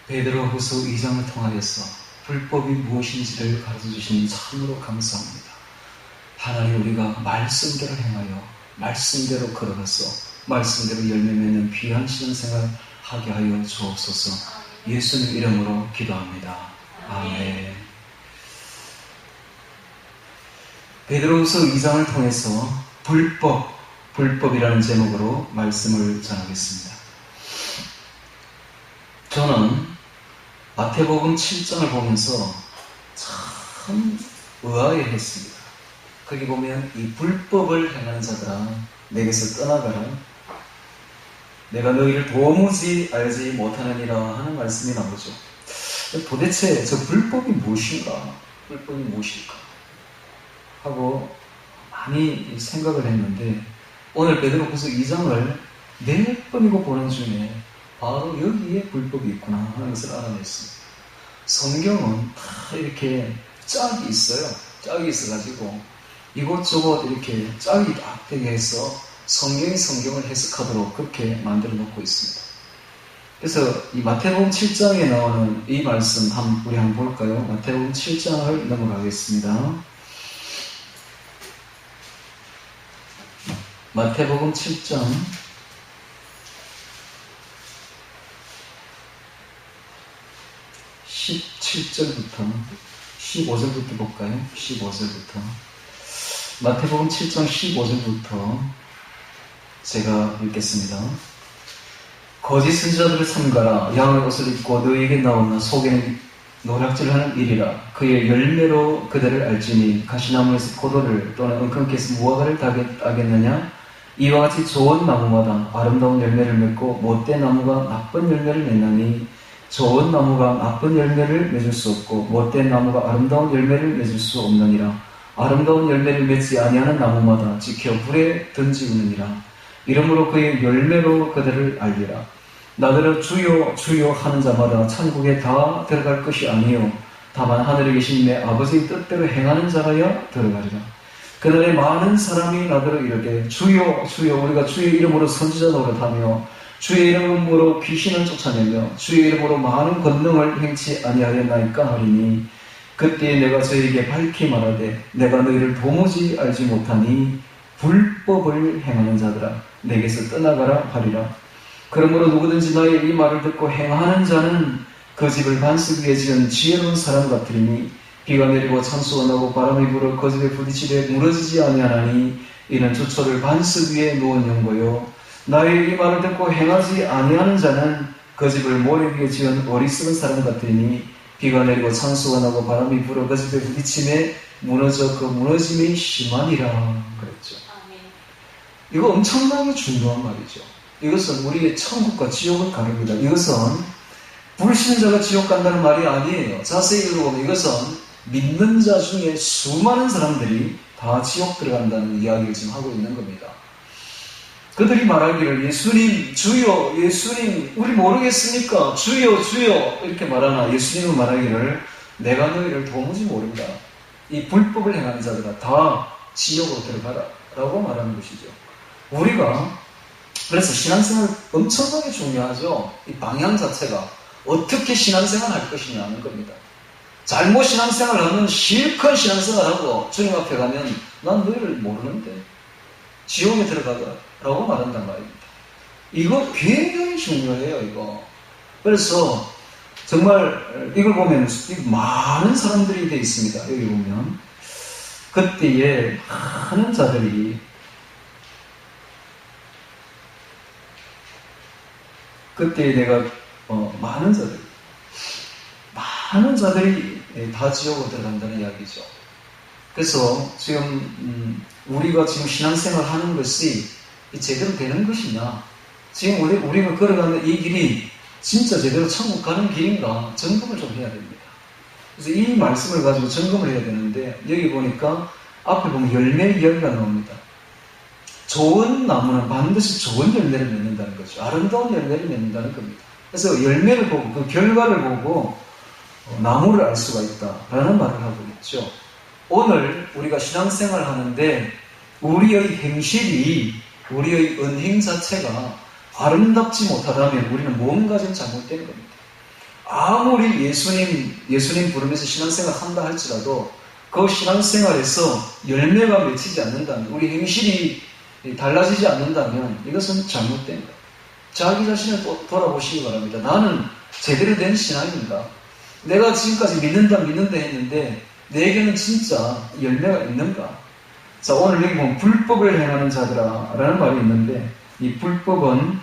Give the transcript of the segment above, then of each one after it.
베드로후서 2장을 통하여서 불법이 무엇인지를 가르쳐 주시니 참으로 감사합니다. 하나님, 우리가 말씀대로 행하여 말씀대로 걸어가서 말씀대로 열매 맺는 귀한 신앙생활 하게 하여 주옵소서. 예수님 이름으로 기도합니다. 아멘. 베드로후서 2장을 통해서 불법이라는 제목으로 말씀을 전하겠습니다. 저는 마태복음 7장을 보면서 참 의아해했습니다. 거기 보면 이 불법을 행하는 자들아 내게서 떠나가라. 내가 너희를 도무지 알지 못하느니라 하는 말씀이 나오죠. 도대체 저 불법이 무엇인가? 불법이 무엇일까? 하고 많이 생각을 했는데 오늘 베드로후서 2장을 4번이고 보는 중에 바로 여기에 불법이 있구나 하는 것을 알아냈습니다. 성경은 다 이렇게 짝이 있어요. 짝이 있어가지고 이곳저곳 이렇게 짝이 딱 되게 해서 성경이 성경을 해석하도록 그렇게 만들어 놓고 있습니다. 그래서 이 마태복음 7장에 나오는 이 말씀 우리 한번 볼까요? 마태복음 7장을 넘어가겠습니다. 마태복음 7장 17절부터 15절부터 볼까요? 15절부터 마태복음 7장 15절부터 제가 읽겠습니다. 거짓 선지자들을 삼가라. 양의 옷을 입고 너희에게 나오나 속에는 노략질하는 일이라. 그의 열매로 그들을 알지니 가시나무에서 포도를 또는 은큼께서 무화과를 따겠느냐? 이와 같이 좋은 나무마다 아름다운 열매를 맺고 못된 나무가 나쁜 열매를 맺나니 좋은 나무가 나쁜 열매를 맺을 수 없고 못된 나무가 아름다운 열매를 맺을 수 없느니라. 아름다운 열매를 맺지 아니하는 나무마다 지켜 불에 던지우느니라. 이러므로 그의 열매로 그들을 알리라. 나더러 주여 주여 하는 자마다 천국에 다 들어갈 것이 아니요 다만 하늘에 계신 내 아버지의 뜻대로 행하는 자라야 들어가리라. 그날에 많은 사람이 나더러 이르되 주여 주여 우리가 주의 이름으로 선지자 노릇하며 주의 이름으로 귀신을 쫓아내며 주의 이름으로 많은 권능을 행치 아니하였나이까 하리니 그때 내가 저에게 밝히 말하되 내가 너희를 도무지 알지 못하니 불법을 행하는 자들아 내게서 떠나가라 하리라. 그러므로 누구든지 나의 이 말을 듣고 행하는 자는 그 집을 반석 위에 지은 지혜로운 사람 같으리니 비가 내리고 찬수가 나고 바람이 불어 그 집에 부딪히되 무너지지 아니하나니 이는 주초를 반석 위에 놓은 연고요. 나의 이 말을 듣고 행하지 아니하는 자는 그 집을 모래 위에 지은 어리석은 사람 같으니 비가 내리고 찬수가 나고 바람이 불어 그 집에 부딪힘에 무너져 그 무너짐이 심하니라 그랬죠. 이거 엄청나게 중요한 말이죠. 이것은 우리의 천국과 지옥을 가릅니다. 이것은 불신자가 지옥 간다는 말이 아니에요. 자세히 읽어보면 이것은 믿는 자 중에 수많은 사람들이 다 지옥 들어간다는 이야기를 지금 하고 있는 겁니다. 그들이 말하기를 예수님 주여 예수님 우리 모르겠습니까? 주여 주여 이렇게 말하나 예수님은 말하기를 내가 너희를 도무지 모른다. 이 불법을 행하는 자들아 다 지옥으로 들어가라 라고 말하는 것이죠. 우리가 그래서 신앙생활 엄청나게 중요하죠. 이 방향 자체가 어떻게 신앙생활 할 것이냐 하는 겁니다. 잘못 신앙생활 하면 실컷 신앙생활하고 주님 앞에 가면 난 너희를 모르는데 지옥에 들어가라 라고 말한단 말입니다. 이거 굉장히 중요해요. 이거. 그래서 정말 이걸 보면 많은 사람들이 돼 있습니다. 여기 보면 그때에 많은 자들이 그때 내가 많은 자들이 다 지옥으로 들어간다는 이야기죠. 그래서 지금 우리가 지금 신앙생활 하는 것이 제대로 되는 것이냐, 지금 우리가 걸어가는 이 길이 진짜 제대로 천국 가는 길인가 점검을 좀 해야 됩니다. 그래서 이 말씀을 가지고 점검을 해야 되는데 여기 보니까 앞에 보면 열매 이야기가 나옵니다. 좋은 나무는 반드시 좋은 열매를 맺는다는 거죠. 아름다운 열매를 맺는다는 겁니다. 그래서 열매를 보고 그 결과를 보고 나무를 알 수가 있다라는 말을 하고 있죠. 오늘 우리가 신앙생활을 하는데 우리의 행실이 우리의 은행 자체가 아름답지 못하다면 우리는 뭔가 좀 잘못된 겁니다. 아무리 예수님 부르면서 신앙생활 한다 할지라도 그 신앙생활에서 열매가 맺히지 않는다면, 우리 행실이 달라지지 않는다면 이것은 잘못된 거예요. 자기 자신을 돌아보시기 바랍니다. 나는 제대로 된 신앙인가? 내가 지금까지 믿는다 했는데 내게는 진짜 열매가 있는가? 자, 오늘 여기 보면 불법을 행하는 자들아 라는 말이 있는데, 이 불법을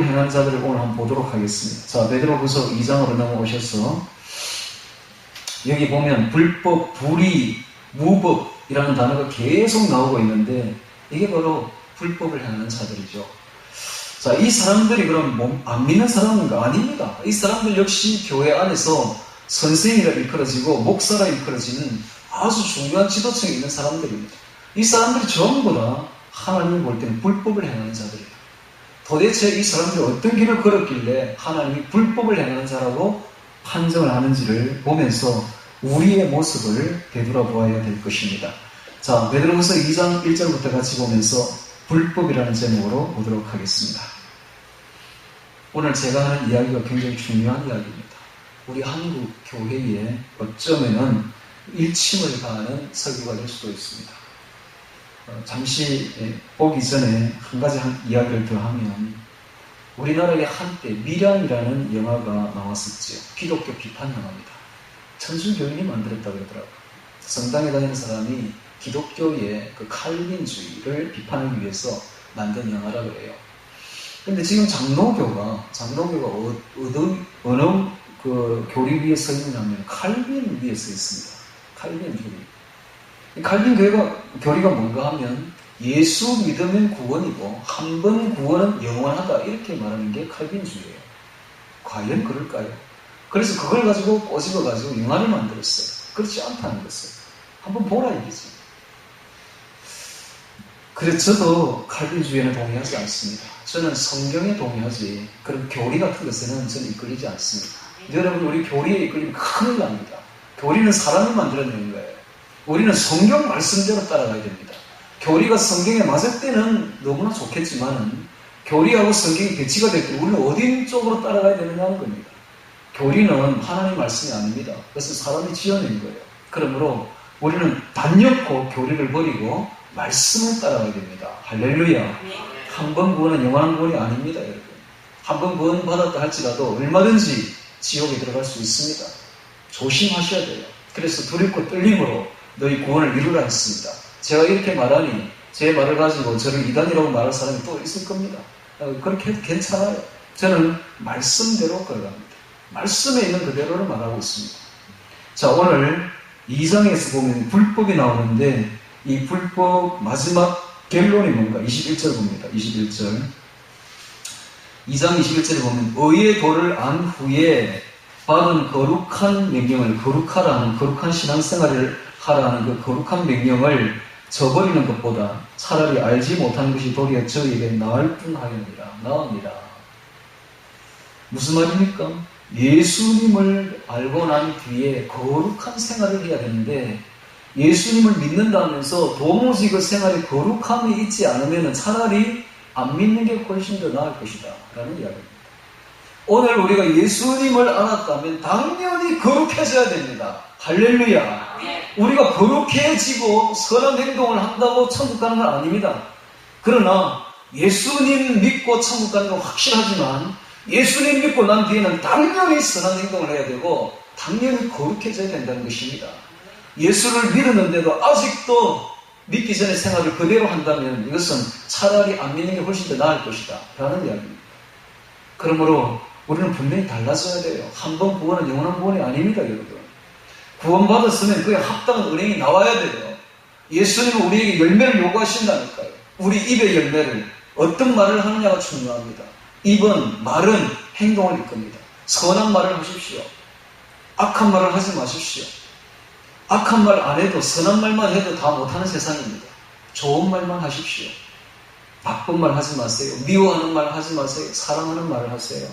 행하는 자들을 오늘 한번 보도록 하겠습니다. 자, 베드로후서 2장으로 넘어오셔서 여기 보면 불법, 불의, 무법이라는 단어가 계속 나오고 있는데, 이게 바로 불법을 행하는 자들이죠. 자, 이 사람들이 그럼 안 믿는 사람인가? 아닙니다. 이 사람들 역시 교회 안에서 선생이라 일컬어지고 목사라 일컬어지는 아주 중요한 지도층에 있는 사람들입니다. 이 사람들이 전부 다 하나님이 볼 때는 불법을 행하는 자들이다. 도대체 이 사람들이 어떤 길을 걸었길래 하나님이 불법을 행하는 자라고 판정을 하는지를 보면서 우리의 모습을 되돌아보아야 될 것입니다. 자, 베드로후서 2장 1절부터 같이 보면서 불법이라는 제목으로 보도록 하겠습니다. 오늘 제가 하는 이야기가 굉장히 중요한 이야기입니다. 우리 한국 교회에 어쩌면은 일침을 가하는 설교가 될 수도 있습니다. 잠시 보기 전에 한 가지 이야기를 더 하면, 우리나라에 한때 미량이라는 영화가 나왔었죠. 기독교 비판 영화입니다. 천주교인이 만들었다고 그러더라고요. 성당에 다니는 사람이 기독교의 그 칼빈주의를 비판하기 위해서 만든 영화라고 해요. 근데 지금 장로교가 어느 그 교리 위에 서 있느냐면 칼빈 위에 서 있습니다. 칼빈주의. 칼빈 교리가 뭔가 하면 예수 믿으면 구원이고 한 번 구원은 영원하다, 이렇게 말하는 게 칼빈주의예요. 과연 그럴까요? 그래서 그걸 가지고 꼬집어가지고 영화를 만들었어요. 그렇지 않다는 것을 한번 보라 이거지. 그래서 저도 칼빈주의에는 동의하지 않습니다. 저는 성경에 동의하지, 그런 교리 같은 것에는 저는 이끌리지 않습니다. 여러분, 우리 교리에 이끌리면 큰일 납니다. 교리는 사람이 만들어내는 거예요. 우리는 성경 말씀대로 따라가야 됩니다. 교리가 성경에 맞을 때는 너무나 좋겠지만은, 교리하고 성경이 배치가 될 때 우리는 어디 쪽으로 따라가야 되느냐는 겁니다. 교리는 하나님 말씀이 아닙니다. 그것은 사람이 지어낸 거예요. 그러므로 우리는 단연코 교리를 버리고 말씀을 따라가야 됩니다. 할렐루야. 한 번 구원은 영원한 구원이 아닙니다, 여러분. 한 번 구원 받았다 할지라도 얼마든지 지옥에 들어갈 수 있습니다. 조심하셔야 돼요. 그래서 두렵고 떨림으로 너희 구원을 이루라 했습니다. 제가 이렇게 말하니 제 말을 가지고 저를 이단이라고 말할 사람이 또 있을 겁니다. 그렇게 해도 괜찮아요. 저는 말씀대로 걸어갑니다. 말씀에 있는 그대로를 말하고 있습니다. 자, 오늘 2장에서 보면 불법이 나오는데, 이 불법 마지막 결론이 뭔가? 21절 봅니다. 21절. 2장 21절에 보면 의의 도를 안 후에 받은 거룩한 명령을, 거룩하라는, 거룩한 신앙생활을 하라는 그 거룩한 명령을 저버리는 것보다 차라리 알지 못하는 것이 도리어 저에게 나을 뿐하였느니라. 나옵니다. 무슨 말입니까? 예수님을 알고 난 뒤에 거룩한 생활을 해야 되는데, 예수님을 믿는다면서 도무지 그 생활에 거룩함이 있지 않으면 차라리 안 믿는 게 훨씬 더 나을 것이다 라는 이야기입니다. 오늘 우리가 예수님을 알았다면 당연히 거룩해져야 됩니다. 할렐루야. 우리가 거룩해지고 선한 행동을 한다고 천국 가는 건 아닙니다. 그러나 예수님 믿고 천국 가는 건 확실하지만, 예수님 믿고 난 뒤에는 당연히 선한 행동을 해야 되고 당연히 거룩해져야 된다는 것입니다. 예수를 믿었는데도 아직도 믿기 전에 생활을 그대로 한다면 이것은 차라리 안 믿는 게 훨씬 더 나을 것이다 라는 이야기입니다. 그러므로 우리는 분명히 달라져야 돼요. 한 번 구원은 영원한 구원이 아닙니다, 여러분. 구원받았으면 그에 합당한 은행이 나와야 돼요. 예수님은 우리에게 열매를 요구하신다니까요. 우리 입의 열매를, 어떤 말을 하느냐가 중요합니다. 입은, 말은 행동을 이끕니다. 선한 말을 하십시오. 악한 말을 하지 마십시오. 악한 말 안 해도 선한 말만 해도 다 못하는 세상입니다. 좋은 말만 하십시오. 나쁜 말 하지 마세요. 미워하는 말 하지 마세요. 사랑하는 말을 하세요.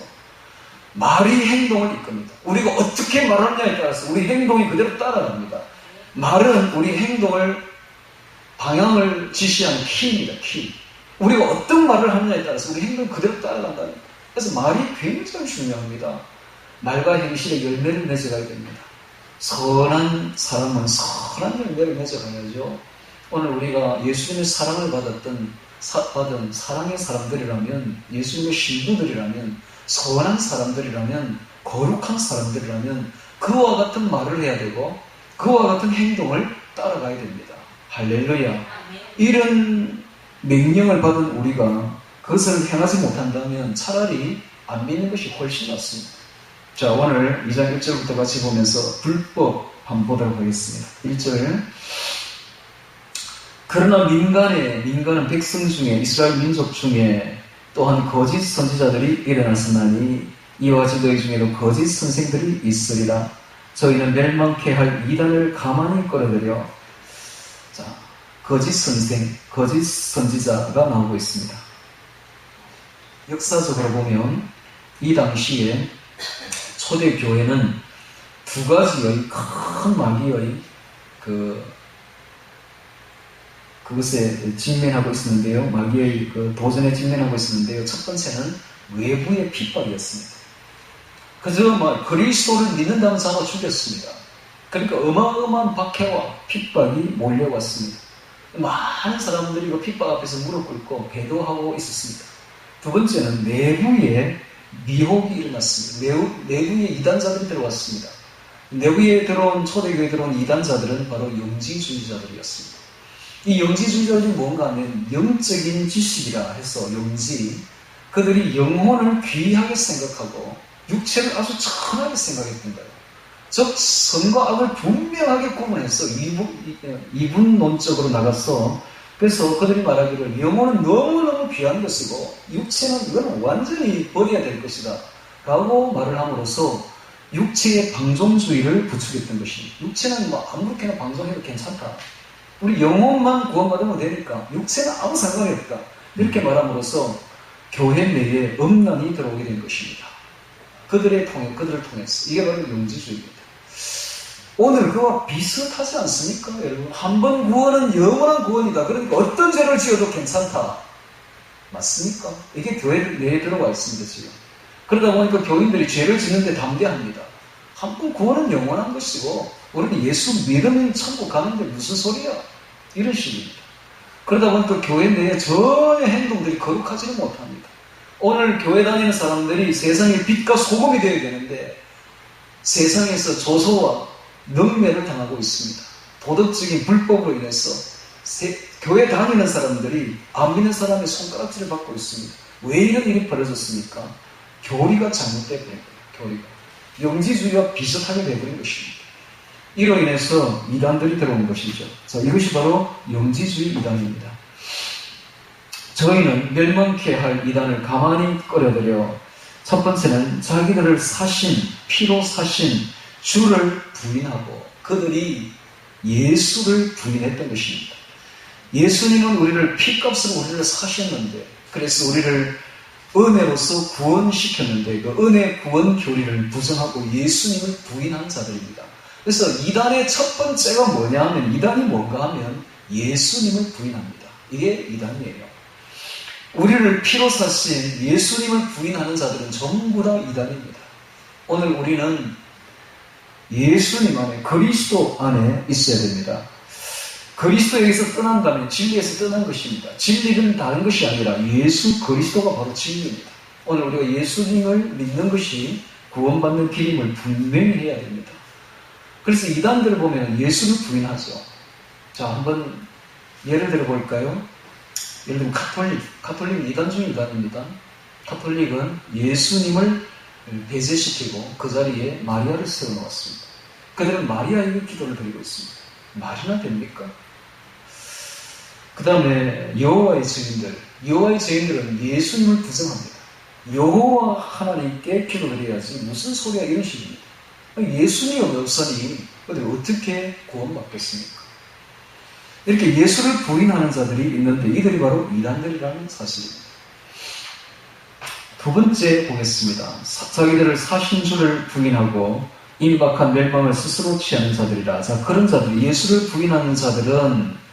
말이 행동을 이끕니다. 우리가 어떻게 말하느냐에 따라서 우리 행동이 그대로 따라갑니다. 말은 우리 행동을, 방향을 지시하는 키입니다. 키. 우리가 어떤 말을 하느냐에 따라서 우리 행동이 그대로 따라간다는 거예요. 그래서 말이 굉장히 중요합니다. 말과 행실의 열매를 맺어가야 됩니다. 선한 사람은 선한 열매를 맺어가야죠. 오늘 우리가 예수님의 사랑을 받은 사랑의 사람들이라면, 예수님의 신부들이라면, 선한 사람들이라면, 거룩한 사람들이라면 그와 같은 말을 해야 되고 그와 같은 행동을 따라가야 됩니다. 할렐루야. 이런 명령을 받은 우리가 그것을 행하지 못한다면 차라리 안 믿는 것이 훨씬 낫습니다. 자, 오늘 2장 1절부터 같이 보면서 불법 한번 보도록 하겠습니다. 1절. 그러나 민간은 백성 중에, 이스라엘 민족 중에 또한 거짓 선지자들이 일어났으나니 이와 같이 너희 중에도 거짓 선생들이 있으리라. 저희는 멸망케 할 이단을 가만히 끌어들여. 자, 거짓 선생, 거짓 선지자가 나오고 있습니다. 역사적으로 보면 이 당시에 초대교회는 두 가지의 큰 마귀의 그것에 직면하고 있었는데요. 마귀의 도전에 직면하고 있었는데요. 첫 번째는 외부의 핍박이었습니다. 그저 그리스도를 믿는다는 자가 죽였습니다. 그러니까 어마어마한 박해와 핍박이 몰려왔습니다. 많은 사람들이 그 핍박 앞에서 무릎 꿇고 배도하고 있었습니다. 두 번째는 내부에 미혹이 일어났습니다. 내부에 이단자들이 들어왔습니다. 내부에 들어온, 초대교회에 들어온 이단자들은 바로 영지주의자들이었습니다. 이 영지주의자들이 뭔가 하면 영적인 지식이라 해서 그들이 영혼을 귀하게 생각하고 육체를 아주 천하게 생각했던 거예요. 즉 선과 악을 분명하게 구분해서 이분론적으로 나가서, 그래서 그들이 말하기를 영혼은 너무너무 귀한 것이고 육체는 이건 완전히 버려야 될 것이다 라고 말을 함으로써 육체의 방종주의를 부추겼던 것입니다. 육체는 아무렇게나 방종해도 괜찮다, 우리 영혼만 구원받으면 되니까 육체는 아무 상관이 없다, 이렇게 말함으로써 교회 내에 음란이 들어오게 된 것입니다. 그들을 통해서. 이게 바로 영지주의입니다. 오늘 그와 비슷하지 않습니까? 여러분, 한 번 구원은 영원한 구원이다. 그러니까 어떤 죄를 지어도 괜찮다. 맞습니까? 이게 교회 내에 들어와 있습니다, 지금. 그러다 보니까 교인들이 죄를 짓는데 담대합니다. 한 번 구원은 영원한 것이고 우리는 예수 믿으면 천국 가는데 무슨 소리야? 이런 식입니다. 그러다 보니까 교회 내에 전혀 행동들이 거룩하지는 못합니다. 오늘 교회 다니는 사람들이 세상의 빛과 소금이 되어야 되는데 세상에서 조소와 능매를 당하고 있습니다. 도덕적인 불법으로 인해서 교회 다니는 사람들이 안 믿는 사람의 손가락질을 받고 있습니다. 왜 이런 일이 벌어졌습니까? 교리가 잘못되어버린 거예요. 교리가. 영지주의와 비슷하게 되어버린 것입니다. 이로 인해서 이단들이 들어온 것이죠. 자, 이것이 바로 영지주의 이단입니다. 저희는 멸망케 할 이단을 가만히 끌어들여 첫 번째는 자기들을 피로 사신 주를 부인하고 그들이 예수를 부인했던 것입니다. 예수님은 우리를 피값으로 우리를 사셨는데, 그래서 우리를 은혜로서 구원시켰는데 그 은혜 구원 교리를 부정하고 예수님을 부인한 자들입니다. 그래서 이단의 첫 번째가 뭐냐 하면, 이단이 뭔가 하면 예수님을 부인합니다. 이게 이단이에요. 우리를 피로 사신 예수님을 부인하는 자들은 전부 다 이단입니다. 오늘 우리는 예수님 안에, 그리스도 안에 있어야 됩니다. 그리스도에게서 떠난다면 진리에서 떠난 것입니다. 진리는 다른 것이 아니라 예수 그리스도가 바로 진리입니다. 오늘 우리가 예수님을 믿는 것이 구원받는 길임을 분명히 해야 됩니다. 그래서 이단들을 보면 예수를 부인하죠. 자, 한번 예를 들어 볼까요? 예를 들면 가톨릭은 이단 중에 이단입니다. 가톨릭은 예수님을 배제시키고 그 자리에 마리아를 세워놓았습니다. 그들은 마리아에게 기도를 드리고 있습니다. 말이나 됩니까? 그 다음에 여호와의 증인들은 예수님을 부정합니다. 여호와 하나님께 기도드려야지 무슨 소리야, 이런 식입니다. 예수님이 없으니 어떻게 구원받겠습니까? 이렇게 예수를 부인하는 자들이 있는데 이들이 바로 이단들이라는 사실입니다. 두 번째 보겠습니다. 자기들을 사신주를 부인하고 임박한 멸망을 스스로 취하는 자들이라. 자, 그런 자들, 예수를 부인하는 자들은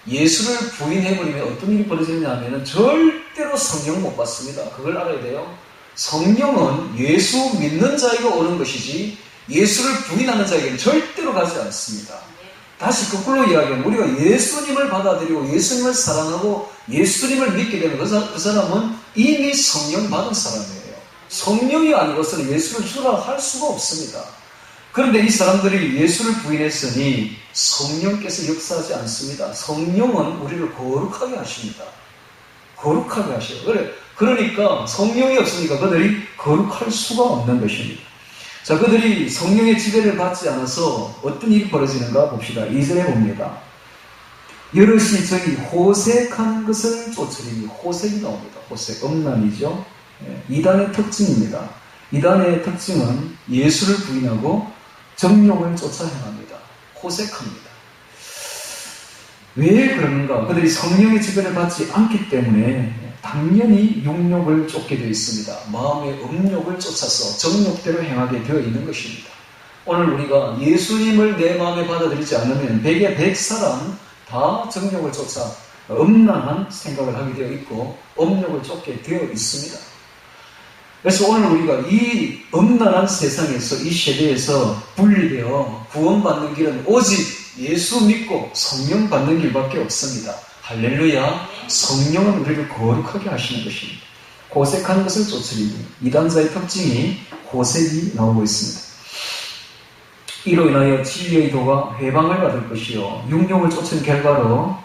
예수를 부인해버리면 어떤 일이 벌어지느냐 하면 절대로 성령 못 받습니다. 그걸 알아야 돼요. 성령은 예수 믿는 자에게 오는 것이지 예수를 부인하는 자에게는 절대로 가지 않습니다. 다시 거꾸로 이야기하면 우리가 예수님을 받아들이고 예수님을 사랑하고 예수님을 믿게 되면 그 사람은 이미 성령 받은 사람이에요. 성령이 아니고서는 예수를 주라 할 수가 없습니다. 그런데 이 사람들이 예수를 부인했으니 성령께서 역사하지 않습니다. 성령은 우리를 거룩하게 하십니다. 거룩하게 하셔요. 그러니까 성령이 없으니까 그들이 거룩할 수가 없는 것입니다. 자, 그들이 성령의 지배를 받지 않아서 어떤 일이 벌어지는가 봅시다. 2절에 봅니다. 여럿이 저희 호색한 것을 쫓으리니, 호색이 나옵니다. 호색, 음란이죠. 이단의 특징입니다. 이단의 특징은 예수를 부인하고 정욕을 쫓아 행합니다. 호색합니다. 왜 그러는가? 그들이 성령의 지배를 받지 않기 때문에 당연히 육욕을 쫓게 되어 있습니다. 마음의 음욕을 쫓아서 정욕대로 행하게 되어 있는 것입니다. 오늘 우리가 예수님을 내 마음에 받아들이지 않으면 100에 100사람 다 정욕을 쫓아 음란한 생각을 하게 되어 있고 음욕을 쫓게 되어 있습니다. 그래서 오늘 우리가 이 음란한 세상에서, 이 세대에서 분리되어 구원받는 길은 오직 예수 믿고 성령 받는 길밖에 없습니다. 할렐루야. 성령은 우리를 거룩하게 하시는 것입니다. 호색한 것을 쫓으리니, 이단자의 특징이 호색이 나오고 있습니다. 이로 인하여 진리의 도가 회방을 받을 것이요, 육욕을 쫓은 결과로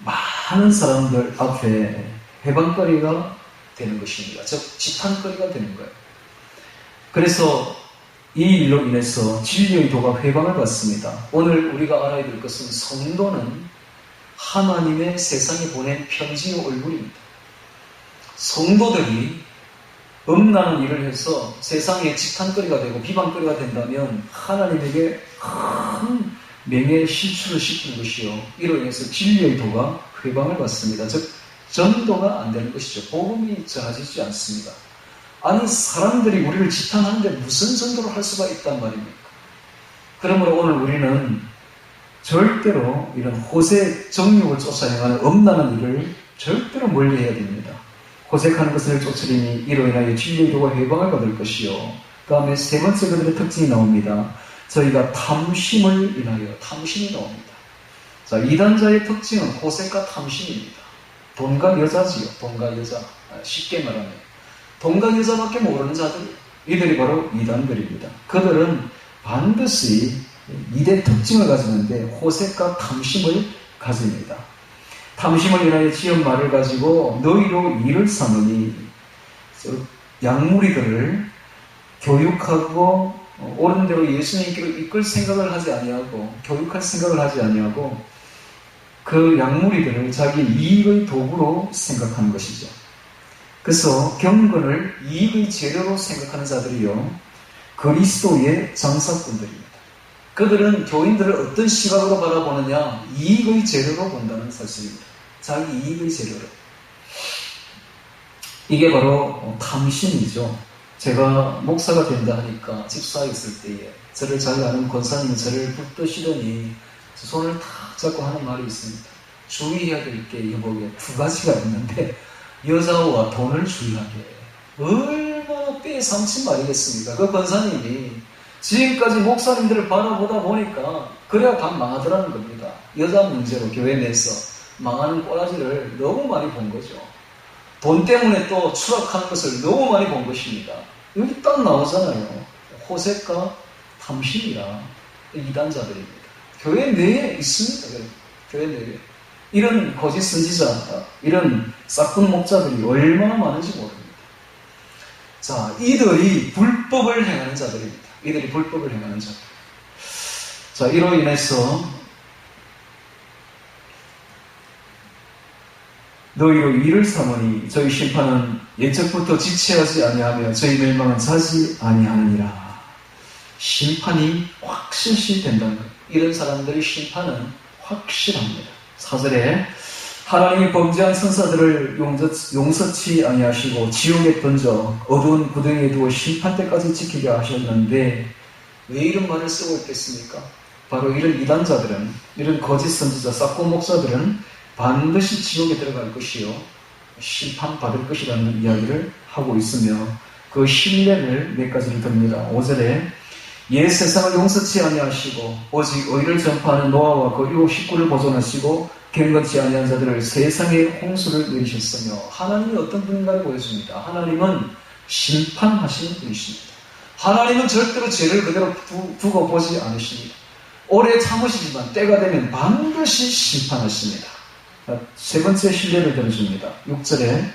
많은 사람들 앞에 회방거리가 되는 것입니다. 즉 지탄거리가 되는 거예요. 그래서 이 일로 인해서 진리의 도가 회방을 받습니다. 오늘 우리가 알아야 될 것은 성도는 하나님의 세상에 보낸 편지의 얼굴입니다. 성도들이 음란한 일을 해서 세상에 지탄거리가 되고 비방거리가 된다면 하나님에게 큰 명예 실추를 시키는 것이요, 이로 인해서 진리의 도가 회방을 받습니다. 즉 전도가 안 되는 것이죠. 복음이 전해지지 않습니다. 아니, 사람들이 우리를 지탄하는데 무슨 전도를 할 수가 있단 말입니까? 그러므로 오늘 우리는 절대로 이런 호색, 정욕을 쫓아 행하는 음란한 일을 절대로 멀리해야 됩니다. 호색하는 것을 쫓으리니 이로 인하여 진리의 도가 회방을 받을 것이요, 그 다음에 세 번째 그들의 특징이 나옵니다. 저희가 탐심을 인하여, 탐심이 나옵니다. 자, 이단자의 특징은 호색과 탐심입니다. 돈과 여자지요. 돈과 여자. 쉽게 말하면 돈과 여자밖에 모르는 자들, 이들이 바로 이단들입니다. 그들은 반드시 이대 특징을 가지는데 호색과 탐심을 가집니다. 탐심을 인하여 지은 말을 가지고 너희로 일을 삼으니, 양무리들을 교육하고 옳은 대로 예수님께로 이끌 생각을 하지 아니하고, 교육할 생각을 하지 아니하고, 그 양무리들을 자기 이익의 도구로 생각하는 것이죠. 그래서 경건을 이익의 재료로 생각하는 자들이요, 그리스도의 장사꾼들입니다. 그들은 교인들을 어떤 시각으로 바라보느냐? 이익의 재료로 본다는 사실입니다. 자기 이익의 재료로. 이게 바로 탐심이죠. 제가 목사가 된다 하니까 집사에 있을 때에 저를 잘 아는 권사님이 저를 붙드시더니 손을 탁 잡고 하는 말이 있습니다. 주의해야 될 게 여보게 두 가지가 있는데, 여자와 돈을 주의하게. 얼마나 빼삼친 말이겠습니까? 그 권사님이 지금까지 목사님들을 바라보다 보니까 그래야 다 망하더라는 겁니다. 여자 문제로 교회 내에서 망하는 꼬라지를 너무 많이 본 거죠. 돈 때문에 또 추락하는 것을 너무 많이 본 것입니다. 여기 딱 나오잖아요. 호색과 탐심이라 이단자들입니다. 교회 내에 있습니다. 교회 내에. 이런 거짓 선지자, 이런 싹군 목자들이 얼마나 많은지 모릅니다. 자, 이들이 불법을 행하는 자들입니다. 이들이 불법을 행하는 자들. 자, 이로 인해서 너희로 일을 삼으니 저희 심판은 예적부터 지체하지 아니하며 저희 멸망은 자지 아니하느니라. 심판이 확실시 된다는 거예요. 이런 사람들의 심판은 확실합니다. 4절에 하나님이 범죄한 천사들을 용서치 아니하시고 지옥에 던져 어두운 구덩이에 두어 심판 때까지 지키게 하셨는데, 왜 이런 말을 쓰고 있겠습니까? 바로 이런 이단자들은, 이런 거짓 선지자 싹고 목사들은 반드시 지옥에 들어갈 것이요 심판받을 것이라는 이야기를 하고 있으며 그 신뢰를 몇 가지를 듭니다. 5절에 옛 세상을 용서치 아니하시고 오직 의를 전파하는 노아와 그 일곱 식구를 보존하시고 경건치 아니한 자들을 세상에 홍수를 내리셨으며 하나님이 어떤 분인가를 보여줍니다. 하나님은 심판하시는 분이십니다. 하나님은 절대로 죄를 그대로 두고 보지 않으십니다. 오래 참으시지만 때가 되면 반드시 심판하십니다. 세 번째 신뢰를 들어줍니다. 6절에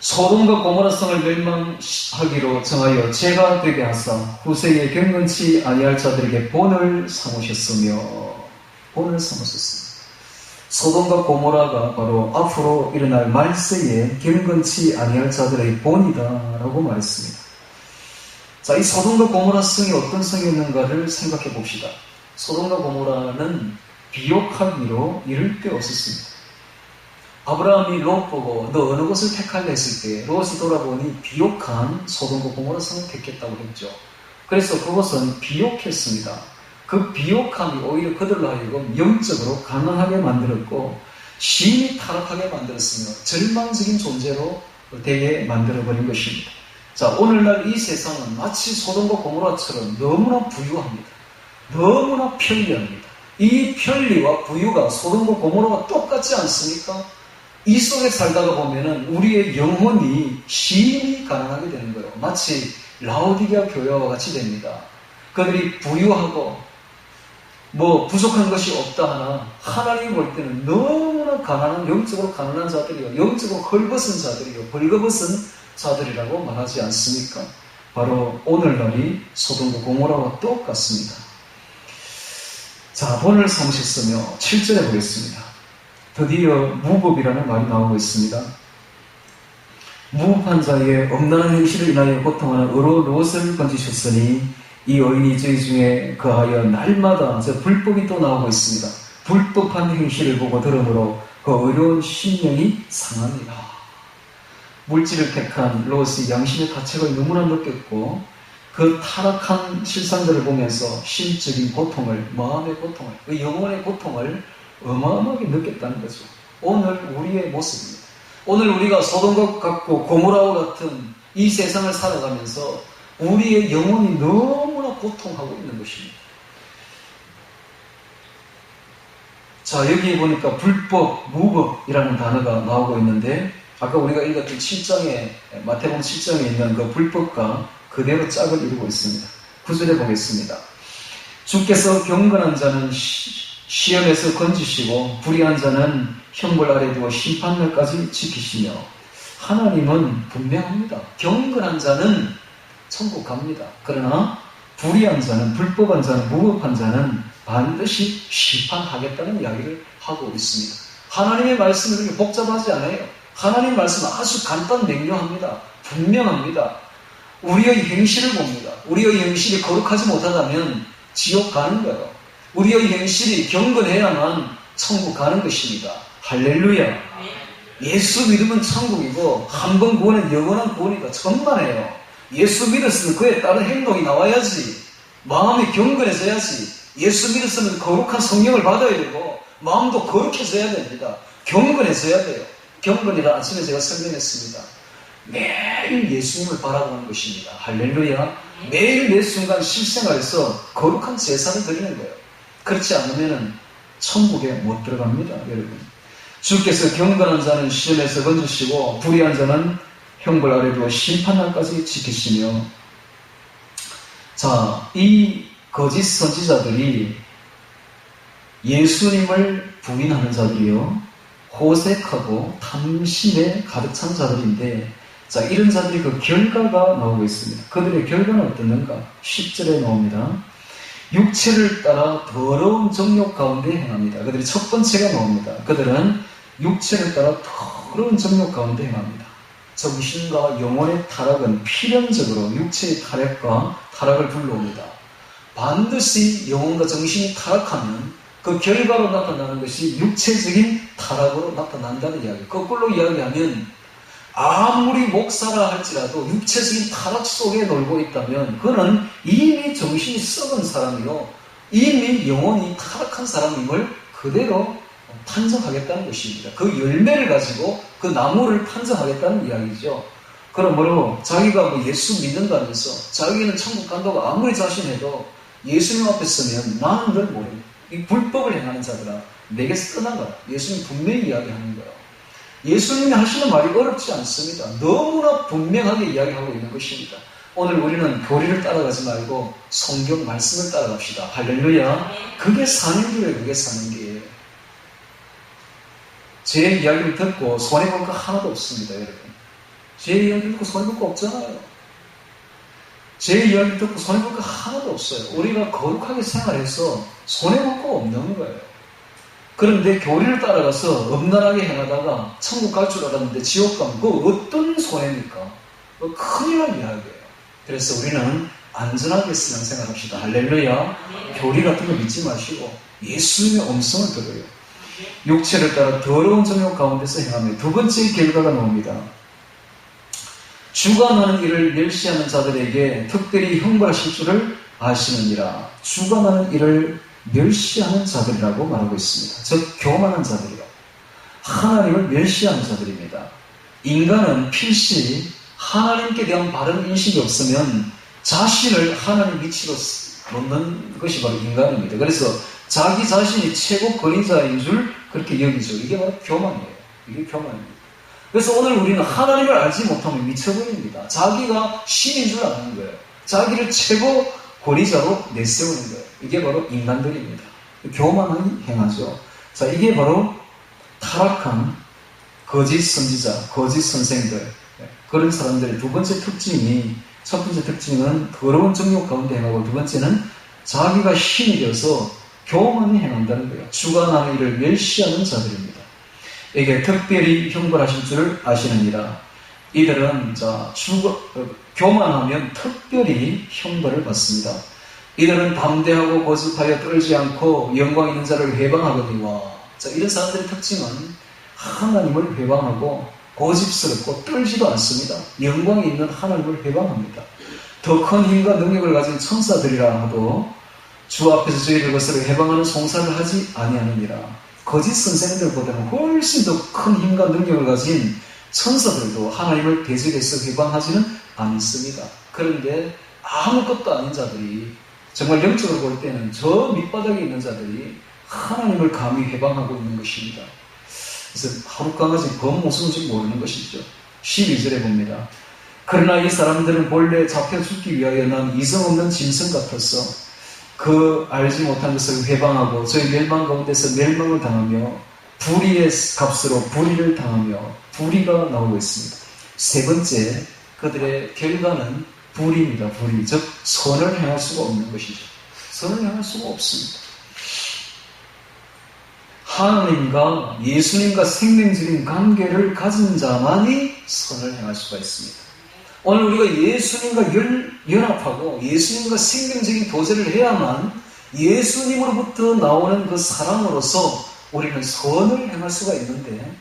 소돔과 고모라 성을 멸망하기로 정하여 죄가 되게 하사 후세에 경건치 아니할 자들에게 본을 삼으셨으며 소돔과 고모라가 바로 앞으로 일어날 말세에 경건치 아니할 자들의 본이다라고 말했습니다. 자, 이 소돔과 고모라 성이 어떤 성이었는가를 생각해 봅시다. 소돔과 고모라는 비옥하기로 이를 데 없었습니다. 아브라함이 롯 보고 너 어느 곳을 택할래 했을 때 롯이 돌아보니 비옥한 소돔과 고모라 성을 택했다고 했죠. 그래서 그것은 비옥했습니다. 그 비옥함이 오히려 그들로 하여금 영적으로 가난하게 만들었고 심히 타락하게 만들었으며 절망적인 존재로 되게 만들어버린 것입니다. 자, 오늘날 이 세상은 마치 소돔과 고모라처럼 너무나 부유합니다. 너무나 편리합니다. 이 편리와 부유가 소돔과 고모라가 똑같지 않습니까? 이 속에 살다가 보면은 우리의 영혼이 심히 가난하게 되는 거예요. 마치 라오디게아 교회와 같이 됩니다. 그들이 부유하고 부족한 것이 없다 하나 하나님이 볼 때는 너무나 가난한, 영적으로 가난한 자들이요, 영적으로 헐벗은 자들이요, 벌거벗은 자들이라고 말하지 않습니까? 바로 오늘날이 소돔과 고모라와 똑같습니다. 자, 본을 삼으셨으며 7절에 보겠습니다. 드디어 무법이라는 말이 나오고 있습니다. 무법한 자의 엄란한 행실을 인하여 고통하는 의로 롯을 건지셨으니 이 의인이 저희 중에 그하여 날마다 불법이 또 나오고 있습니다. 불법한 행실을 보고 들으므로 그 의로운 심령이 상합니다. 물질을 택한 롯이 양심의 가책을 너무나 느꼈고 그 타락한 실상들을 보면서 심적인 고통을, 마음의 고통을, 그 영혼의 고통을 어마어마하게 느꼈다는 거죠. 오늘 우리의 모습입니다. 오늘 우리가 소돔과 같고 고모라와 같은 이 세상을 살아가면서 우리의 영혼이 너무나 고통하고 있는 것입니다. 자, 여기 보니까 불법, 무법이라는 단어가 나오고 있는데 아까 우리가 읽었던 7장에, 마태복음 7장에 있는 그 불법과 그대로 짝을 이루고 있습니다. 9절에 보겠습니다. 주께서 경건한 자는 시험에서 건지시고 불의한 자는 형벌 아래 두어 심판날까지 지키시며 하나님은 분명합니다. 경건한 자는 천국 갑니다. 그러나 불의한 자는, 불법한 자는, 무법한 자는 반드시 심판하겠다는 이야기를 하고 있습니다. 하나님의 말씀은 그렇게 복잡하지 않아요. 하나님의 말씀은 아주 간단 명료합니다. 분명합니다. 우리의 행실을 봅니다. 우리의 행실이 거룩하지 못하다면 지옥 가는 거예요. 우리의 행실이 경건해야만 천국 가는 것입니다. 할렐루야. 예수 믿으면 천국이고 한 번 구원은 영원한 구원이다. 천만에요. 예수 믿었으면 그에 따른 행동이 나와야지. 마음이 경건해져야지. 예수 믿었으면 거룩한 성령을 받아야 되고 마음도 거룩해져야 됩니다. 경건해져야 돼요. 경건이라 아침에 제가 설명했습니다. 매일 예수님을 바라보는 것입니다. 할렐루야. 매일 매 순간 실생활에서 거룩한 제사를 드리는 거예요. 그렇지 않으면 천국에 못 들어갑니다. 여러분. 주께서 경건한 자는 시험에서 건지시고 불의한 자는 형벌 아래 두어 심판날까지 지키시며, 자, 이 거짓 선지자들이 예수님을 부인하는 자들이요, 호색하고 탐심에 가득 찬 자들인데, 자, 이런 자들이 그 결과가 나오고 있습니다. 그들의 결과는 어떻는가? 10절에 나옵니다. 육체를 따라 더러운 정욕 가운데 행합니다. 그들이 첫 번째가 나옵니다. 그들은 육체를 따라 더러운 정욕 가운데 행합니다. 정신과 영혼의 타락은 필연적으로 육체의 타락을 불러옵니다. 반드시 영혼과 정신이 타락하면 그 결과로 나타나는 것이 육체적인 타락으로 나타난다는 이야기. 거꾸로 이야기하면 아무리 목사라 할지라도 육체적인 타락 속에 놀고 있다면 그는 이미 정신이 썩은 사람이요, 이미 영혼이 타락한 사람임을 그대로 판정하겠다는 것입니다. 그 열매를 가지고 그 나무를 판정하겠다는 이야기죠. 그러므로 자기가 뭐 예수 믿는다면서 자기는 천국 간다고 아무리 자신해도 예수님 앞에 서면 나는 널 모르겠다. 이 불법을 행하는 자들아 내게서 떠나가라. 예수님 분명히 이야기하는 거예요. 예수님이 하시는 말이 어렵지 않습니다. 너무나 분명하게 이야기하고 있는 것입니다. 오늘 우리는 교리를 따라가지 말고 성경 말씀을 따라갑시다. 할렐루야. 그게 사는 길이에요. 그게 사는 길. 제 이야기를 듣고 손해볼 거 하나도 없습니다. 여러분. 제 이야기를 듣고 손해볼 거 없잖아요. 제 이야기를 듣고 손해볼 거 하나도 없어요. 우리가 거룩하게 생활해서 손해볼 거 없는 거예요. 그런데 교리를 따라가서 음란하게 행하다가 천국 갈 줄 알았는데 지옥 가면 그거 어떤 손해입니까? 그거 큰일 날 이야기예요. 그래서 우리는 안전하게 신앙생활합시다. 할렐루야. 교리 같은 거 믿지 마시고 예수님의 음성을 들어요. 육체를 따라 더러운 정욕 가운데서 행하며 두 번째 결과가 나옵니다. 주관하는 일을 멸시하는 자들에게 특별히 형벌하실 줄을 아시느니라. 주관하는 일을 멸시하는 자들이라고 말하고 있습니다. 즉 교만한 자들이요. 하나님을 멸시하는 자들입니다. 인간은 필시 하나님께 대한 바른 인식이 없으면 자신을 하나님 위치로 놓는 것이 바로 인간입니다. 그래서 자기 자신이 최고 권위자인 줄 그렇게 여기죠. 이게 바로 교만이에요. 이게 교만입니다. 그래서 오늘 우리는 하나님을 알지 못하면 미쳐버립니다. 자기가 신인 줄 아는 거예요. 자기를 최고 권위자로 내세우는 거예요. 이게 바로 인간들입니다. 교만하게 행하죠. 자, 이게 바로 타락한 거짓 선지자, 거짓 선생들, 그런 사람들의 두 번째 특징이, 첫 번째 특징은 더러운 정욕 가운데 행하고, 두 번째는 자기가 신이 되어서 교만히 행한다는 거예요. 주관하는 일을 멸시하는 자들입니다. 이게 특별히 형벌하실 줄 아시느니라. 이들은 교만하면 특별히 형벌을 받습니다. 이들은 담대하고 거듭하여 떨지 않고 영광 있는 자를 회방하거니와. 자, 이런 사람들의 특징은 하나님을 회방하고 고집스럽고 떨지도 않습니다. 영광이 있는 하나님을 회방합니다. 더 큰 힘과 능력을 가진 천사들이라 하도 주 앞에서 저희를 것으로 해방하는 송사를 하지 아니하느니라. 거짓 선생들보다는 훨씬 더 큰 힘과 능력을 가진 천사들도 하나님을 대적해서 회방하지는 않습니다. 그런데 아무것도 아닌 자들이, 정말 영적으로 볼 때는 저 밑바닥에 있는 자들이 하나님을 감히 회방하고 있는 것입니다. 그래서 하룻강아지 검 모습인지 모르는 것이죠. 12절에 봅니다. 그러나 이 사람들은 본래 잡혀 죽기 위하여 난 이성 없는 짐승 같아서 그 알지 못한 것을 회방하고 저희 멸망 가운데서 멸망을 당하며 불의의 값으로 불의를 당하며 불의가 나오고 있습니다. 세 번째, 그들의 결과는 불의입니다. 불의. 즉 선을 행할 수가 없는 것이죠. 선을 행할 수가 없습니다. 하나님과 예수님과 생명적인 관계를 가진 자만이 선을 행할 수가 있습니다. 오늘 우리가 예수님과 연합하고 예수님과 생명적인 교제를 해야만 예수님으로부터 나오는 그 사랑으로서 우리는 선을 행할 수가 있는데,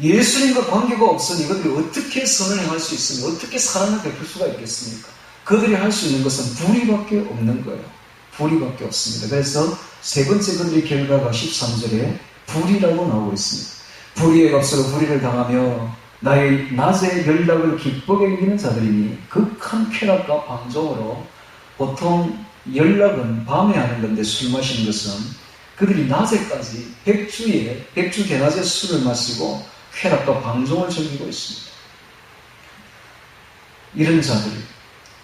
예수님과 관계가 없으니 이것들이 어떻게 선을 행할 수 있으며 어떻게 사랑을 베풀 수가 있겠습니까? 그들이 할 수 있는 것은 불의밖에 없는 거예요. 불의밖에 없습니다. 그래서 세 번째 그들의 결과가 13절에 불의라고 나오고 있습니다. 불의의 값으로 불의를 당하며 나의 낮의 연락을 기쁘게 여기는 자들이니 극한 쾌락과 방종으로, 보통 연락은 밤에 하는 건데 술 마시는 것은 그들이 낮에까지 백주 대낮에 술을 마시고 쾌락과 방종을 즐기고 있습니다. 이런 자들이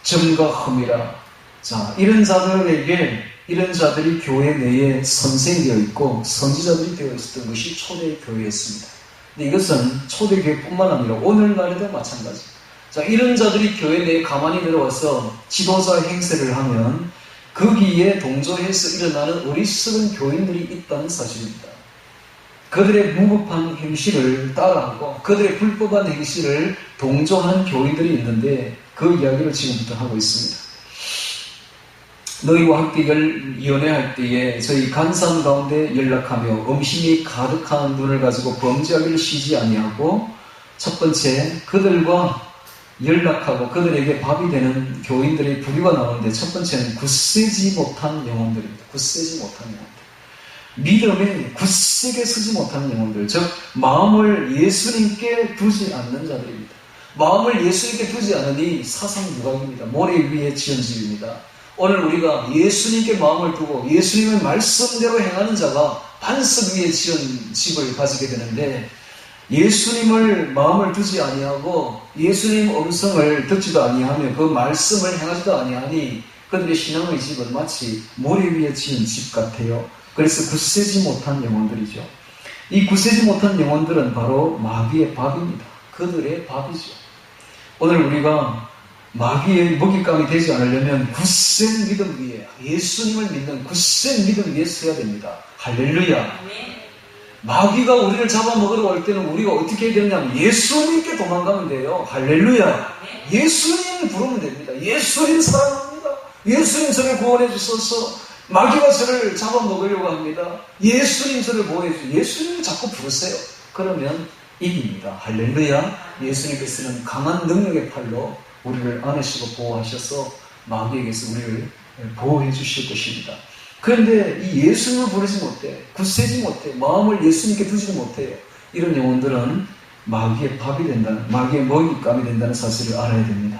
점과 흠이라. 자, 이런 자들이 교회 내에 선생이 되어 있고 선지자들이 되어 있었던 것이 초대 교회였습니다. 근데 이것은 초대 교회뿐만 아니라 오늘날에도 마찬가지. 자, 이런 자들이 교회 내에 가만히 들어와서 지도자 행세를 하면 거기에 동조해서 일어나는 어리석은 교인들이 있다는 사실입니다. 그들의 무법한 행실을 따라하고 그들의 불법한 행실을 동조하는 교인들이 있는데 그 이야기를 지금부터 하고 있습니다. 너희와 함께 연애할 때에 저희 간사함 가운데 연락하며 음심이 가득한 눈을 가지고 범죄하기를 쉬지 아니하고, 첫 번째, 그들과 연락하고 그들에게 밥이 되는 교인들의 부류가 나오는데, 첫 번째는 굳세지 못한 영혼들입니다. 굳세지 못한 영혼들. 믿음에 굳세게 서지 못하는 영혼들, 즉 마음을 예수님께 두지 않는 자들입니다. 마음을 예수님께 두지 않으니 사상유각입니다. 모래 위에 지은 집입니다. 오늘 우리가 예수님께 마음을 두고 예수님의 말씀대로 행하는 자가 반석 위에 지은 집을 가지게 되는데, 예수님을 마음을 두지 아니하고 예수님 음성을 듣지도 아니하며 그 말씀을 행하지도 아니하니 그들의 신앙의 집은 마치 모래 위에 지은 집 같아요. 그래서 굳세지 못한 영혼들이죠. 이 굳세지 못한 영혼들은 바로 마귀의 밥입니다. 그들의 밥이죠. 오늘 우리가 마귀의 먹잇감이 되지 않으려면 굳센 믿음 위에, 예수님을 믿는 굳센 믿음 위에 서야 됩니다. 할렐루야. 마귀가 우리를 잡아먹으러 올 때는 우리가 어떻게 해야 되느냐면 예수님께 도망가면 돼요. 할렐루야. 예수님을 부르면 됩니다. 예수님 사랑합니다. 예수님 저를 구원해 주소서. 마귀가 저를 잡아먹으려고 합니다. 예수님 저를 보호해 주세요. 예수님을 자꾸 부르세요. 그러면 이깁니다. 할렐루야. 예수님께서는 강한 능력의 팔로 우리를 안으시고 보호하셔서 마귀에게서 우리를 보호해 주실 것입니다. 그런데 이 예수님을 부르지 못해, 굳세지 못해, 마음을 예수님께 두지 못해요. 이런 영혼들은 마귀의 밥이 된다는, 마귀의 먹잇감이 된다는 사실을 알아야 됩니다.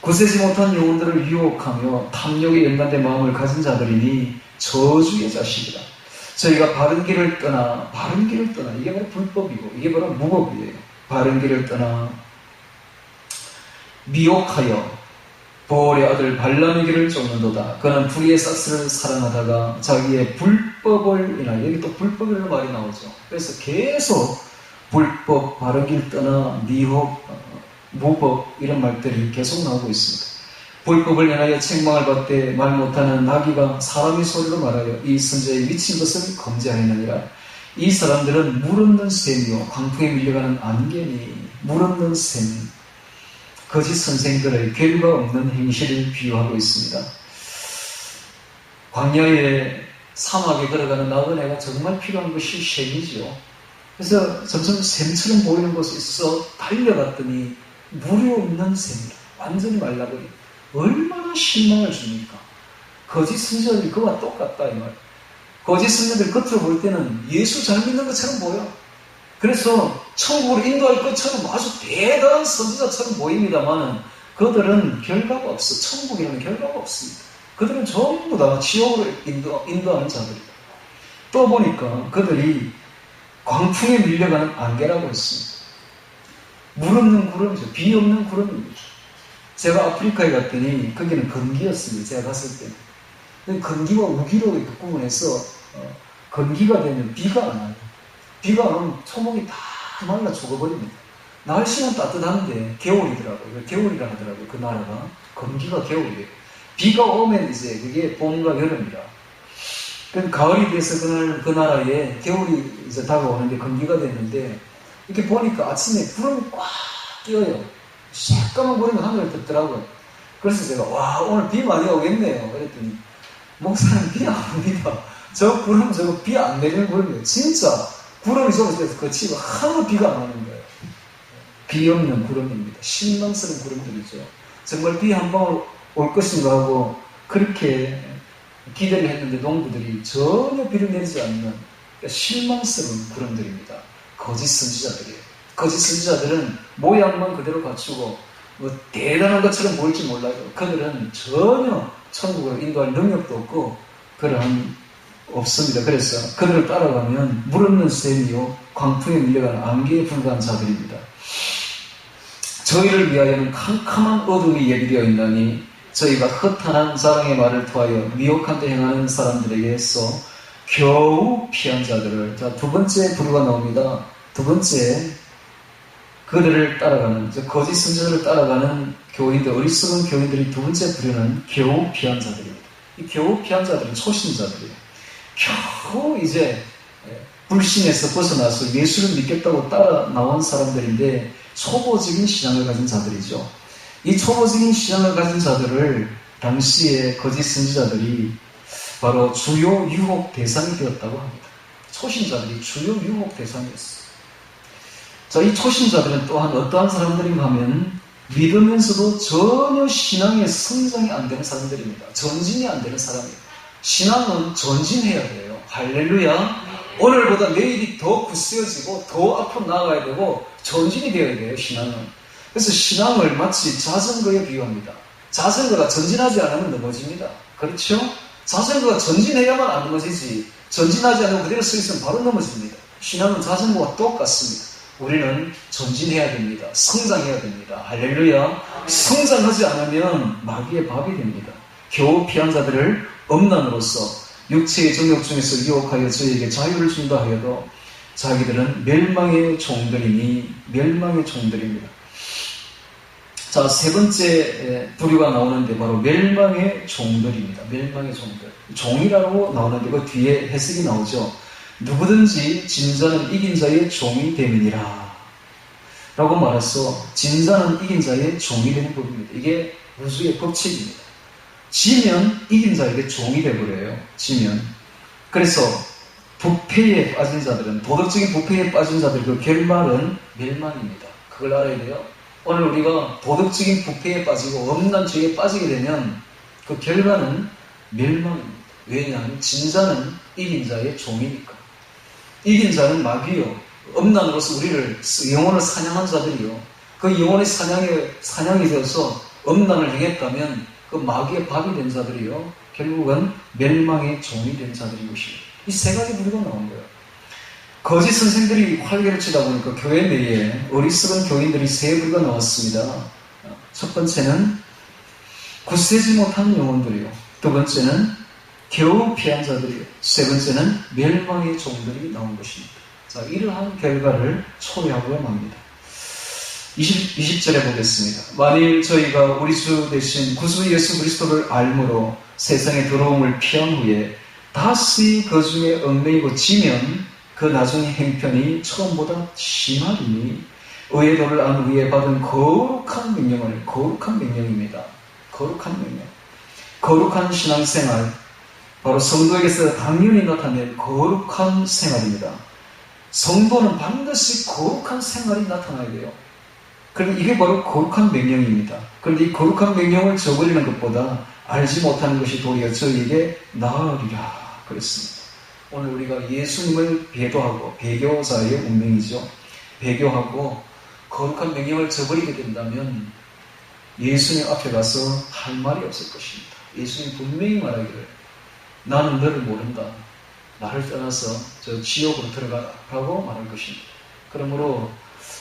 굳세지 못한 영혼들을 유혹하며 탐욕에 연관된 마음을 가진 자들이니 저주의 자식이다. 저희가 바른 길을 떠나, 이게 바로 불법이고 이게 바로 무법이에요. 바른 길을 떠나 미혹하여 보올의 아들 발람의 길을 쫓는도다. 그는 불의의 싹스를 사랑하다가 자기의 불법을 인하여, 여기 또 불법이라는 말이 나오죠. 그래서 계속 불법, 바른 길 떠나, 미혹, 무법 이런 말들이 계속 나오고 있습니다. 불법을 인하여 책망을 받되 말 못하는 나귀가 사람의 소리로 말하여 이 선자의 미친 것을 검지하였느니라. 이 사람들은 물 없는 샘이요 광풍에 밀려가는 안개니, 물 없는 샘, 거짓 선생들의 결과 없는 행실을 비유하고 있습니다. 광야의 사막에 걸어가는 나그네가 정말 필요한 것이 샘이죠. 그래서 점점 샘처럼 보이는 곳에 있어서 달려갔더니 물이 없는 샘이라, 완전히 말라버린, 얼마나 실망을 줍니까? 거짓 선지자들이 그와 똑같다 이 말. 거짓 선지자들 겉으로 볼 때는 예수 잘 믿는 것처럼 보여. 그래서 천국으로 인도할 것처럼 아주 대단한 선지자처럼 보입니다만 그들은 결과가 없어. 천국이라는 결과가 없습니다. 그들은 전부 다 지옥으로 인도하는 자들이다. 또 보니까 그들이 광풍에 밀려가는 안개라고 했습니다. 물 없는 구름이죠. 비 없는 구름입니다. 제가 아프리카에 갔더니 거기는 건기였습니다. 제가 갔을 때는. 건기와 우기로 이렇게 구분해서 건기가 되면 비가 안 와요. 비가 안 오면 초목이 다 말라 죽어버립니다. 날씨는 따뜻한데 겨울이더라고요. 겨울이라 하더라고요. 그 나라가. 건기가 겨울이에요. 비가 오면 이제 그게 봄과 여름이라. 그럼 가을이 돼서 그 나라에 겨울이 이제 다가오는데 건기가 됐는데 이렇게 보니까 아침에 구름이 꽉 끼어요. 새까만 구름이 하늘을 덮더라고요. 그래서 제가 와 오늘 비 많이 오겠네요. 그랬더니 목사님 비 안 옵니다. 저 구름 저거 비 안 내리는 구름이에요. 진짜 구름이 저기서 거치고 하루 비가 안 오는 거예요. 비 없는 구름입니다. 실망스러운 구름들이죠. 정말 비 한 방울 올 것인가 하고 그렇게 기대를 했는데 농부들이 전혀 비를 내리지 않는 실망스러운 구름들입니다. 거짓 선지자들이에요. 거짓 선지자들은 모양만 그대로 갖추고 뭐 대단한 것처럼 보일지 몰라도 그들은 전혀 천국으로 인도할 능력도 없고 그러한 없습니다. 그래서 그들을 따라가면 물 없는 샘이요 광풍에 밀려가는 안개에 불과한 자들입니다. 저희를 위하여는 캄캄한 어둠이 예비되어 있나니 저희가 허탄한 자랑의 말을 토하여 미혹한 데 행하는 사람들에게서 겨우 피한 자들을, 자, 두 번째 부류가 나옵니다. 두 번째, 그들을 따라가는, 거짓 선지자를 따라가는 교인들, 어리석은 교인들이 두 번째 부류는 겨우 피한 자들입니다. 이 겨우 피한 자들은 초신자들이에요. 겨우 이제 불신에서 벗어나서 예수를 믿겠다고 따라 나온 사람들인데 초보적인 신앙을 가진 자들이죠. 이 초보적인 신앙을 가진 자들을 당시에 거짓 선지자들이 바로 주요 유혹 대상이 되었다고 합니다. 초신자들이 주요 유혹 대상이었어요. 자, 이 초신자들은 또한 어떠한 사람들인가 하면 믿으면서도 전혀 신앙의 성장이 안 되는 사람들입니다. 전진이 안 되는 사람이에요. 신앙은 전진해야 돼요. 할렐루야. 오늘보다 내일이 더 굳세어지고 더 앞으로 나아가야 되고 전진이 되어야 돼요, 신앙은. 그래서 신앙을 마치 자전거에 비유합니다. 자전거가 전진하지 않으면 넘어집니다. 그렇죠? 자전거가 전진해야만 안 넘어지지, 전진하지 않으면 그대로 서 있으면 바로 넘어집니다. 신앙은 자전거와 똑같습니다. 우리는 전진해야 됩니다. 성장해야 됩니다. 할렐루야. 성장하지 않으면 마귀의 밥이 됩니다. 겨우 피한 자들을 음란으로서 육체의 정욕 중에서 유혹하여 저에게 자유를 준다 하여도 자기들은 멸망의 종들이니 멸망의 종들입니다. 자, 세 번째 부류가 나오는데 바로 멸망의 종들입니다. 멸망의 종들. 종이라고 나오는데 그 뒤에 해석이 나오죠. 누구든지 진자는 이긴 자의 종이 됨이니라 라고 말해서 진자는 이긴 자의 종이 되는 법입니다. 이게 우주의 법칙입니다. 지면 이긴 자에게 종이 되어버려요. 지면. 그래서 부패에 빠진 자들은, 도덕적인 부패에 빠진 자들 그 결말은 멸망입니다. 그걸 알아야 돼요. 오늘 우리가 도덕적인 부패에 빠지고 엄난 죄에 빠지게 되면 그 결과는 멸망입니다. 왜냐하면 진자는 이긴 자의 종이니까. 이긴 자는 마귀요, 엄난으로서 우리를 영혼을 사냥한 자들이요, 그 영혼의 사냥이 되어서 엄난을 행했다면 그 마귀의 밥이 된 자들이요, 결국은 멸망의 종이 된 자들인 것입니다. 이 세 가지 부류가 나온 거예요. 거짓 선생들이 활개를 치다 보니까 교회 내에 어리석은 교인들이 세 부류가 나왔습니다. 첫 번째는 굳세지 못한 영혼들이요, 두 번째는 겨우 피한 자들이요, 세 번째는 멸망의 종들이 나온 것입니다. 자, 이러한 결과를 초래하고야 맙니다. 20절에 보겠습니다. 만일 저희가 우리 주 대신 구주 예수 그리스도를 알므로 세상의 더러움을 피한 후에 다시 그 중에 얽매이고 지면 그 나중에 행편이 처음보다 심하리니 의의 도를 안 후에 받은 거룩한 명령입니다. 거룩한 명령. 거룩한 신앙생활, 바로 성도에게서 당연히 나타낼 거룩한 생활입니다. 성도는 반드시 거룩한 생활이 나타나야 돼요. 그런데 이게 바로 거룩한 명령입니다. 그런데 이 거룩한 명령을 저버리는 것보다 알지 못하는 것이 도리어 저에게 나으리라 그랬습니다. 오늘 우리가 예수님을 배도하고, 배교자의 운명이죠, 배교하고 거룩한 명령을 저버리게 된다면 예수님 앞에 가서 할 말이 없을 것입니다. 예수님 분명히 말하기를 나는 너를 모른다, 나를 떠나서 저 지옥으로 들어가라 라고 말할 것입니다. 그러므로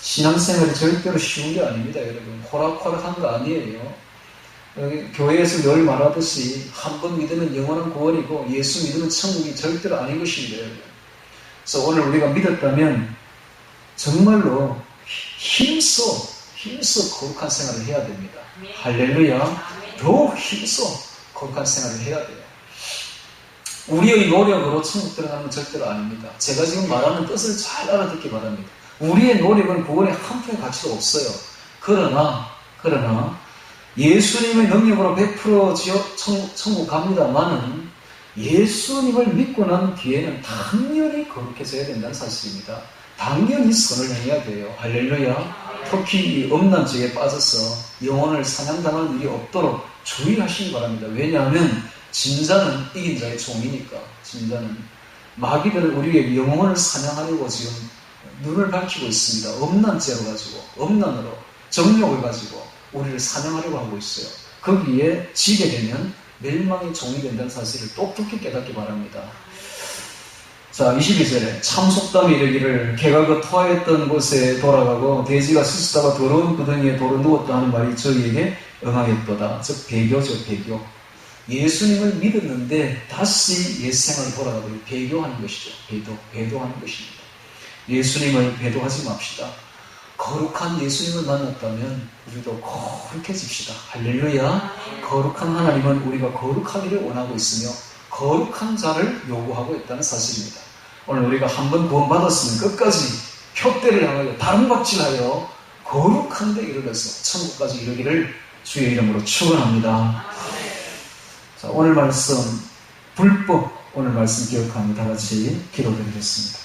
신앙생활이 절대로 쉬운 게 아닙니다. 여러분, 호락호락한 거 아니에요. 교회에서 늘 말하듯이 한 번 믿으면 영원한 구원이고 예수 믿으면 천국이 절대로 아닌 것입니다. 여러분. 그래서 오늘 우리가 믿었다면 정말로 힘써 거룩한 생활을 해야 됩니다. 할렐루야. 더욱 힘써 거룩한 생활을 해야 돼요. 우리의 노력으로 천국 들어가는 건 절대로 아닙니다. 제가 지금 말하는 뜻을 잘 알아듣기 바랍니다. 우리의 노력은 구원의 한 푼의 가치도 없어요. 그러나 예수님의 능력으로 100% 천국 갑니다만은 예수님을 믿고 난 뒤에는 당연히 거룩해져야 된다는 사실입니다. 당연히 선을 행해야 돼요. 할렐루야. 특히 이 음란죄에 빠져서 영혼을 사냥당하는 일이 없도록 주의하시기 바랍니다. 왜냐하면 진자는 이긴 자의 종이니까. 진자는 마귀들은 우리의 영혼을 사냥하려고 지금 눈을 밝히고 있습니다. 음란죄로 가지고, 음란으로 정욕을 가지고 우리를 사냥하려고 하고 있어요. 거기에 지게 되면 멸망의 종이 된다는 사실을 똑똑히 깨닫기 바랍니다. 자, 22절에 참 속담이 이르기를 개가 그 토하였던 곳에 돌아가고 돼지가 스스다가 더러운 구덩이에 돌아 누웠다 하는 말이 저희에게 응하였도다. 즉 배교죠, 배교. 예수님을 믿었는데 다시 옛 생활로 돌아가고 배교하는 것이죠. 배도하는 것입니다. 예수님을 배도하지 맙시다. 거룩한 예수님을 만났다면 우리도 거룩해집시다. 할렐루야. 거룩한 하나님은 우리가 거룩하기를 원하고 있으며 거룩한 자를 요구하고 있다는 사실입니다. 오늘 우리가 한번 구원받았으면 끝까지 표대를 향하여 다름박질하여 거룩한 데 이르러서 천국까지 이르기를 주의 이름으로 축원합니다. 자, 오늘 말씀 불법, 오늘 말씀 기억하며 다 같이 기도드리겠습니다.